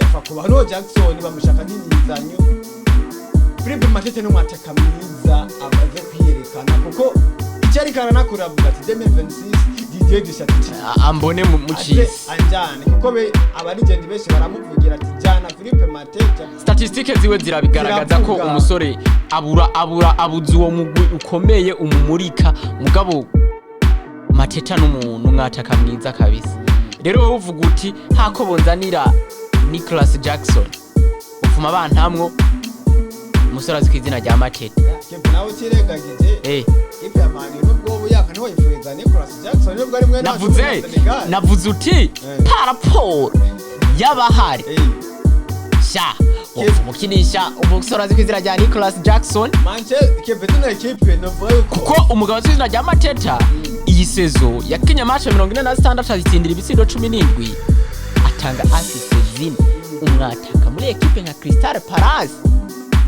yafa kuba no Jackson bamushaka n'inizanyo Philippe Matete no mwataka mwiza amaze kwiyerekana kuko icyarikana nakura avuga ati 2026 Didier Deschamps ambone mu cisi anjane kuko be abarigende benshi baramuvugira ati jana Philippe Matete statistique ziwe zirabigaragaza ko umusore abuze uwo mugwi ukomeye umumurika mugabo Mateta n'umuntu mwataka mwiza kabisa rero wowe uvuga uti hako bonzanira Nicolas Jackson ufuma bantamwo umusore azwi izina rya Mateta kebe nawe tirengagije ipe amani nubwo buyaka niho yifuza Nicolas Jackson nubwo ari mwe navuze uti paraporo yabahari sha umukinisha umusore azwi izina rya Nicolas Jackson kebe tuna equipe novuga kuko umugabo azwi izina rya Mateta iyi sezo ya Kenya match 46 azitsindira ibitsindo 17 atanga assist zine umwataka muri equipe nka Crystal Palace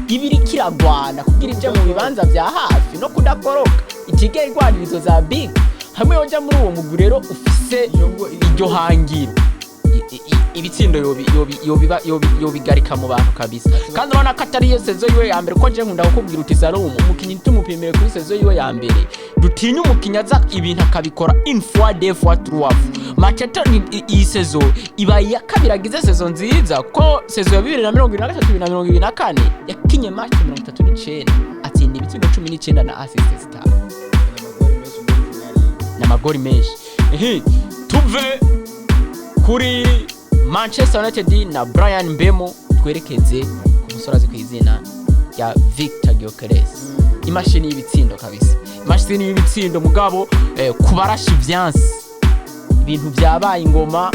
ibiri kiragwana kugira ije mu bibanza bya hafi no kudakoroka itige irwanirizo za big hamwe yoja muri uwo mugurero ufise iryo hangiro ibitsindo yobigarika mu bantu kabisa kandi urabona ko atari iyo sezo yiwe ya mbere ko nje nkunda kukubwira uti Salom umukinyi tumupimire kuri sezo yiwe ya mbere dutinya umukinyi aza ibintu akabikora une fois deux fois trois Mateta iyi sezo iba ya kabiri agize sezo nziza ko sezo ya 2023 2024 yakinye match 39 atsinda ibitsindo 19 na assist 5 n'amagori menshi tuve kuri Manchester United na Brian Mbemo twerekeze ku musore azwi ku izina rya Victor Gyökeres imashini y'ibitsindo kabisa imashini y'ibitsindo mugabo kubarashi vyansi ibintu byabaye ingoma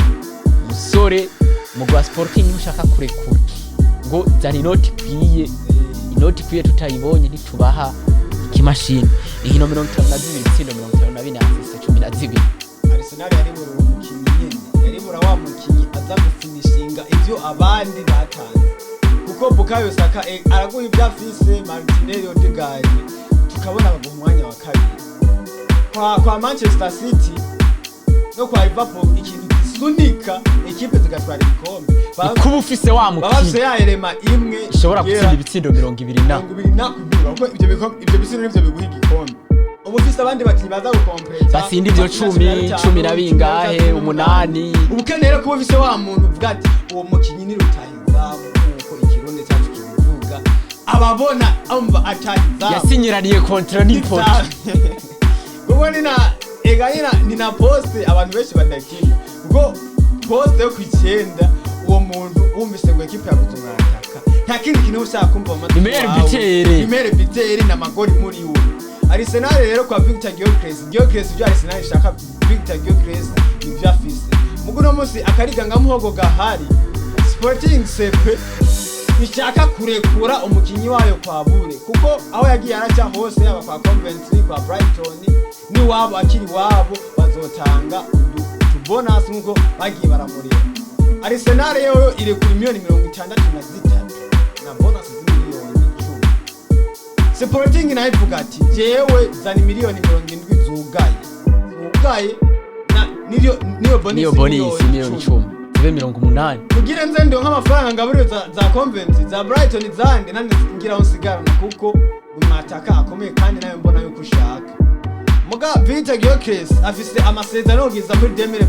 musore mu gwa Sporting ushaka kurekura ngo zani inoti kwiye tutayibonye ntitubaha ikimashini ihino 52 ibitsindo 52 assist 12 Arsenal yari mu mukinyi yari wa mukinyi aza gufinishinga ivyo abandi batanze kuko Bukayo Saka araguha ibyafise Martinelli Odegaard tukabona abo mu mwanya wa kabiri kwa Manchester City no kwa Liverpool ikintu gisunika equipe zigatwara ibikombe kuba ufise wa mukinyi bafise ya elema imwe ishobora gutsinda ibitsindo 20 kubira kuko ibyo bitsindo nivyo biguha igikombe ubufise abandi bakinyi baza gukompleta basindi ibyo 10 na bingahe 8 ubukenera kuba ufise wa muntu uvuga ati uwo mukinyi ni rutahiza uko ikirundi cyacu kivuga ababona amba atahiza yasinyiraniye kontra n'ipoti kuko nina poste abantu benshi badakina kuko poste yo kwicenda uwo muntu wumvise ngo equipe yabuze umwataka nta kindi kintu ushaka kumva mu imere bitere na magori muri we Arsenal rero kwa Victor Gyökeres byo Arsenal ishaka Victor Gyökeres ibyo afise muguno munsi akariganga muhogo gahari Sporting CP ishaka kurekura umukinyi wayo kwa Bure kuko aho yagiye araca hose yaba kwa Coventry kwa Brighton ni wabo akiri wabo bazotanga bonus nkuko bagiye baramurira Arsenal yo ire kuri miliyoni 63 na bonus miliyoni 10 Sporting na ivuga ati jewe zani miliyoni 70 zugaye na niyo bonus miliyoni 10 zibe 80 kugira nze ndo nk'amafaranga ngaburiro za Coventry za Brighton zandi nandi ngira onsigarana kuko umataka akomeye kandi nayo mbona yuko ushaka muga Victor Gyökeres afise amasezerano yogiza muri 2028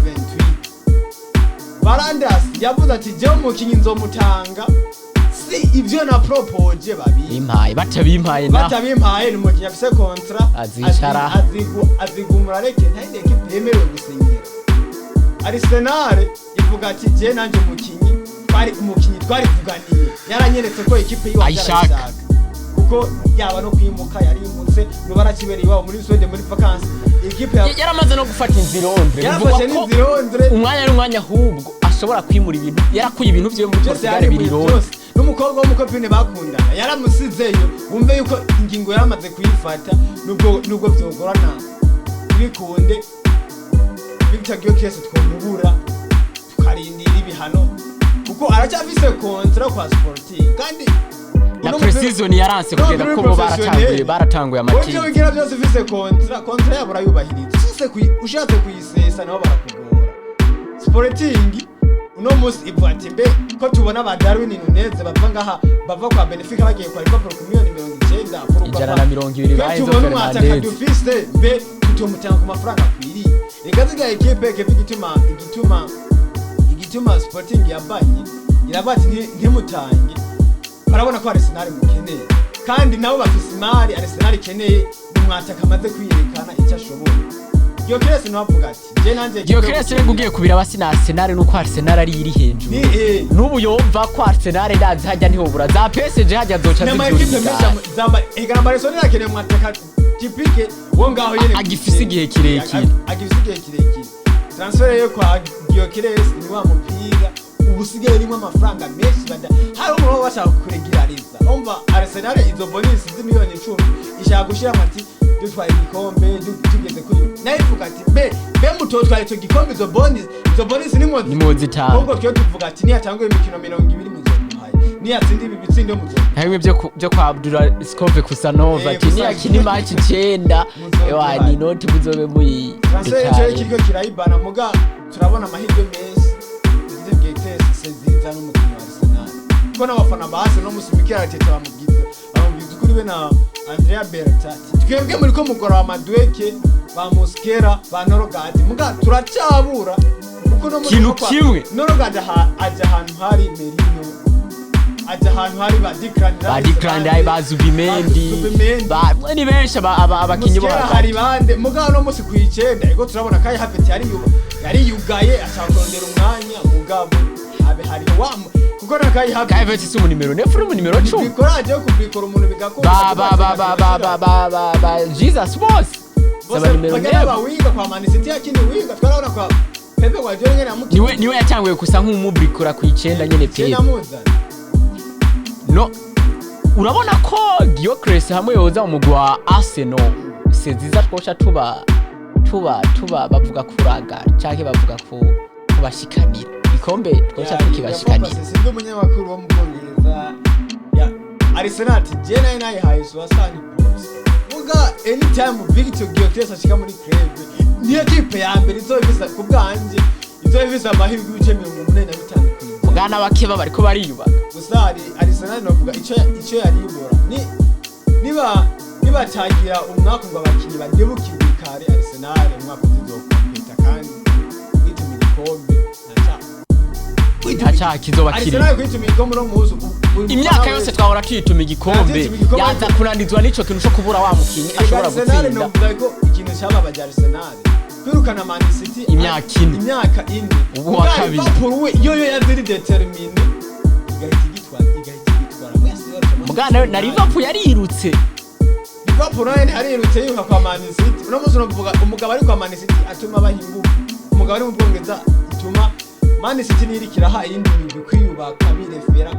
Barandas yavuze ati je umukinyi nzomutanga si ivyo na propose babimpaye batabimpaye ni umukinyi afise kontra azigumura reke ntayinde equipe yemerewe gusinyira Arsenal ivuga ati je nanje umukinyi twari kuganiye yaranyeretse ko equipe yiwa yarashaka kuko yaba no kwimuka yari imutse no barakibereye iwabo muri Sweden muri vacances equipe yaramaze no gufata inzirondre bivuga ko umwanya n'umwanya ahubwo ntashobora kwimura ibintu yarakuye ibintu vyo muri Portugal birirona n'umukobwa w'umukopine bakundana yaramusizeyo wumve yuko ingingo yaramaze kuyifata nubwo vyogorana bikunde Victor Gyökeres twomubura tukarindira ibihano kuko aracyafise kontra kwa Sporting kandi na precision yaranse kugenda ko baratanguye amakipe Oje wigira byose ufise kontra yabura yubahiriza ushatse kuyisesa nabo barakugora Sporting uno musi ivati mbe ko tubona ba Darwin Nunez bava kwa Benfica bagiye kwa Liverpool ku miliyoni 90 ijana na 20 bahizo Fernandes dufise mbe tutomutanga ku mafaranga kwiri igaziga equipe igituma Sporting yabanye irabati ntimutange barabona ko Arsenal mukeneye kandi nabo bafise imari Arsenal ikeneye umwataka amaze kwiyerekana icyo ashoboye Gyökeres nwavuga ati je nanje Gyökeres ugiye kubira basi na Arsenal nuko Arsenal ari iri hejuru nubu yumva ko Arsenal ndazi hajya niho bura za PSG hajya docha zamba ega Barcelona akeneye umwataka typique wo ngaho yene agifise igihe kirekire transfer yo kwa Gyökeres ni wa mupira ubusigaye rimwe amafaranga menshi bada hari umuntu washaka kuregirariza umva Arsenal izo bonus z'imiliyoni 10 ishaka gushira ati dutwaye igikombe tugeze kuri nayivuga ati be mutotwaye cyo gikombe izo bonus ni mozi tawe ubwo cyo tuvuga ati niyatanguye imikino 20 muzomuhaye niyatsindi bibitsinde muzomuhaye hawe byo kwa Abdullah Skove Kusanova ati niyakini match 9 ewani noti muzobe muyi transfer y'ikiryo kirayibana muga turabona amahirwe menshi n'umukino wa Arsenal ko n'abafana base no musumikira atete bamubwiza kuri we na Andrea Bertati twebwe muri ko mugora wa Madweke ba Mosquera ba Norogade muga turacyabura kuko no muri kimwe Norogade aja ahantu hari Merino aja ahantu hari ba Declan dai bazubimendi ni benshi abakinyi bo hari bande muga no musi kwicenda ego turabona kai Havertz yari yugaye ashakondera umwanya mugabo hari wamu kuko nakayi happy Havertz si mu nimero 9 mu nimero 10 bikoraje yo kubikora umuntu bigakora ba Jesus boss saba nimero 9 bawiga kwa Man City yakini wiga twarabona kwa Pepe Guardiola nyene amuki niwe yatanguye kusa nk'umubrikura ku 9 nyene Pepe no urabona ko Gyökeres hamwe yoza umugwa Arsenal seziza twosha tuba bavuga kuraga cyangwa bavuga ko kubashikanira ikombe twocha tukibashikanira sindi umunyamakuru wo mu Bwongereza ya Arsenal je nayo hayiso wasani muga anytime Victor Gyökeres ashika muri club niyo kipe ya mbere izobisa ku bwanje izobisa amahirwe y'uce 45 mugana bakeba bariko bariyubaka gusa Arsenal novuga ico yaribora niba tagira umwaka ngo abakinyi badebukirwe kare Arsenal umwaka uzokompeta kandi itumi ikombe acha kizoba kiri Arsenal kwituma igikombe no muhuzu imyaka yose twahora twituma igikombe yaza kunandizwa nico kintu cyo kubura wa mukinyi ashobora gutsinda Arsenal novuga ko ikintu cy'ababaje Arsenal kwirukana Man City imyaka ine ubu wa kabiri Liverpool we yo yaziri determine igahita igitwara mugana na Liverpool yarirutse Liverpool nayo yarirutse yuka kwa Man City uno muzi no kuvuga umugabo ari kwa Man City atuma bahimbu umugabo ari mu Bwongereza atuma Man City nirikira ha yindi kwiyubaka birefera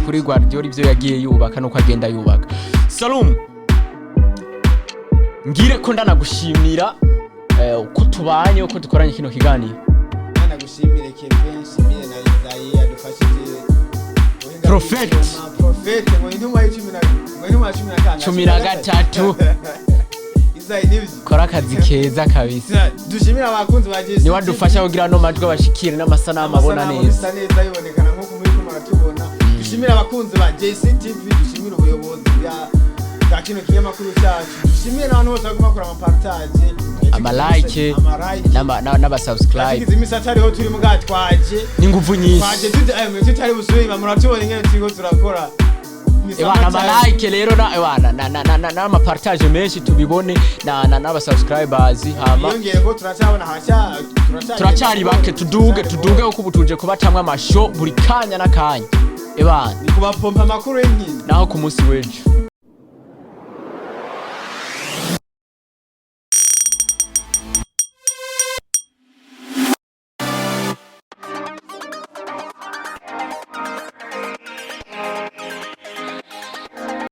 kuri Guardiola ivyo yagiye yubaka nuko agenda yubaka Salum ngire ko ndanagushimira uko tubanye uko dukoranye kino kiganiro ndanagushimire Kevin shimire na Isaiah adufashije Prophet ngo intumwa y'13 kora akazi keza kabisa dushimira abakunzi ba JC ni wadufasha kugira no majwi abashikire n'amasanamu abona neza yibonekana nko muri ko maratubona dushimira abakunzi ba JC TV dushimira ubuyobozi bwa kino kinyamakuru cyacu dushimira n'abantu bose baguma bakora amapartage amalike n'abasubscribe imisatari ho turi mugatwaje n'inguvu nyinshi twaje tutari busubira muratubona ingene turiko turakora Ewana amalike rero na amapartage menshi tubibone na subscribers hama yongeye ko turacabona turacari bake tuduge uko butuje kubatamwe amasho buri kanya nakanya ebana ni kubapompa makuru y'inkino naho ku munsi w'ejo